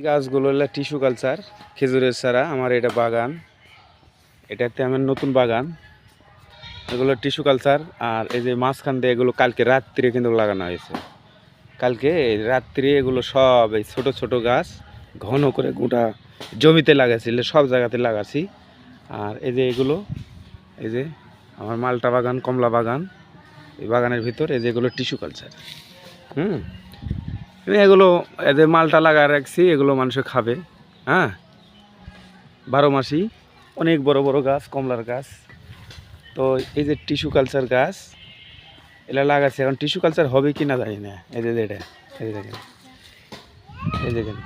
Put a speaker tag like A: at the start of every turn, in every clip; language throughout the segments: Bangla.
A: গাছগুলো হলো টিস্যু কালচার, খেজুরের চারা। আমার এটা বাগান, এটাতে আমার নতুন বাগান। এগুলো টিস্যু কালচার। আর এই যে মাঝখান দিয়ে এগুলো কালকে রাত্রে কিন্তু লাগানো হয়েছে। কালকে রাত্রে এগুলো সব এই ছোট ছোট গাছ ঘন করে গোটা জমিতে লাগাইছিল, সব জায়গাতে লাগাছি। আর এই যে এগুলো, এই যে আমার মালটা বাগান, কমলা বাগান, এই বাগানের ভিতর এই যে এগুলো টিস্যু কালচার। এগুলো এই যে মালটা লাগা রাখছি, এগুলো মানুষে খাবে। হ্যাঁ, 12 মাসি অনেক বড় বড় গাছ, কমলার গাছ। তো এই যে টিস্যু কালচার গাছ এটা লাগাচ্ছে। এখন টিস্যু কালচার হবে কি না জানি না। এই যে এটা, এই দেখেন, এই দেখেন,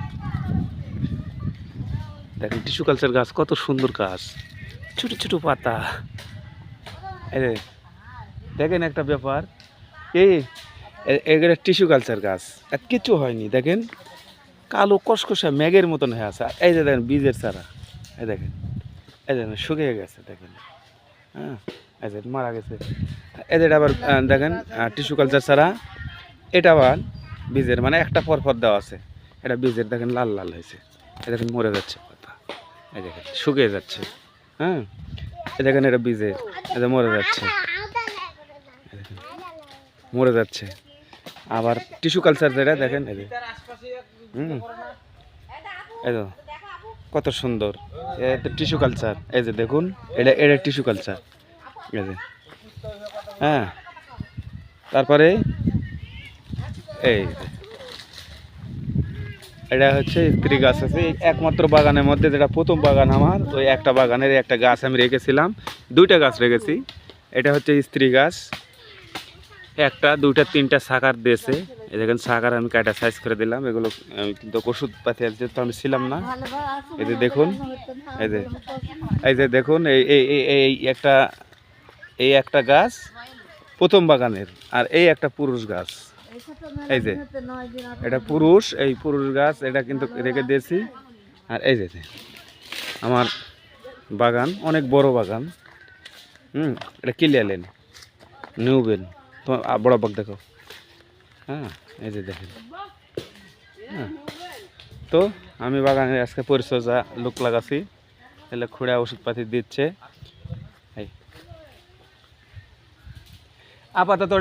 A: দেখেন টিস্যু কালচার গাছ কত সুন্দর গাছ, ছোট ছোট পাতা। এই যে দেখেন একটা ব্যাপার, এই এগুলো টিস্যু কালচার গাছ, আর কিছু হয়নি। দেখেন কালো কসকসা মেঘের মতন হয়ে আছে। এই যে দেখেন বীজের চারা, এই দেখেন, এই দেখেন শুকিয়ে গেছে, দেখেন। হ্যাঁ, এই যে মারা গেছে। এদের আবার দেখেন টিস্যু কালচার ছাড়া এটা আবার বীজের, মানে একটা পরপর দেওয়া আছে। এটা বীজের, দেখেন লাল লাল হয়েছে। এই দেখেন মরে যাচ্ছে পাতা, এই দেখেন শুকিয়ে যাচ্ছে। হ্যাঁ, এই দেখেন এটা বীজের, এটা মরে যাচ্ছে, মরে যাচ্ছে। আবার টিস্যু কালচার যেটা দেখেন, এই যে এই তো কত সুন্দর টিস্যু কালচার। এই যে দেখুন, এটা এটা টিস্যু কালচার, এই যে। হ্যাঁ, তারপরে এই এটা হচ্ছে স্ত্রী গাছ আছে একমাত্র বাগানের মধ্যে, যেটা প্রথম বাগান আমার। ওই একটা বাগানের একটা গাছ আমি রেখেছিলাম, দুইটা গাছ রেখেছি। এটা হচ্ছে স্ত্রী গাছ, একটা দুইটা তিনটা শাখার দিয়েছে। এই দেখেন শাখার আমি কাটা সাইজ করে দিলাম। এগুলো কিন্তু ওষুধ পাতি যেহেতু আমি ছিলাম না। এই যে দেখুন, এই যে, এই যে দেখুন, এই এই এই একটা, এই একটা গাছ প্রথম বাগানের। আর এই একটা পুরুষ গাছ, এই যে এটা পুরুষ, এই পুরুষ গাছ এটা কিন্তু রেখে দিয়েছি। আর এই যে আমার বাগান অনেক বড় বাগান। এটা কিলিয়ালেন নিউবেন, তোমার বড় বাগ দেখো। হ্যাঁ, এই যে দেখেন। হ্যাঁ, তো আমি বাগানে আজকে পরিচর্যা লোক লাগাছি, এলে খুঁড়া ওষুধপাতি দিচ্ছে। এই আপাতত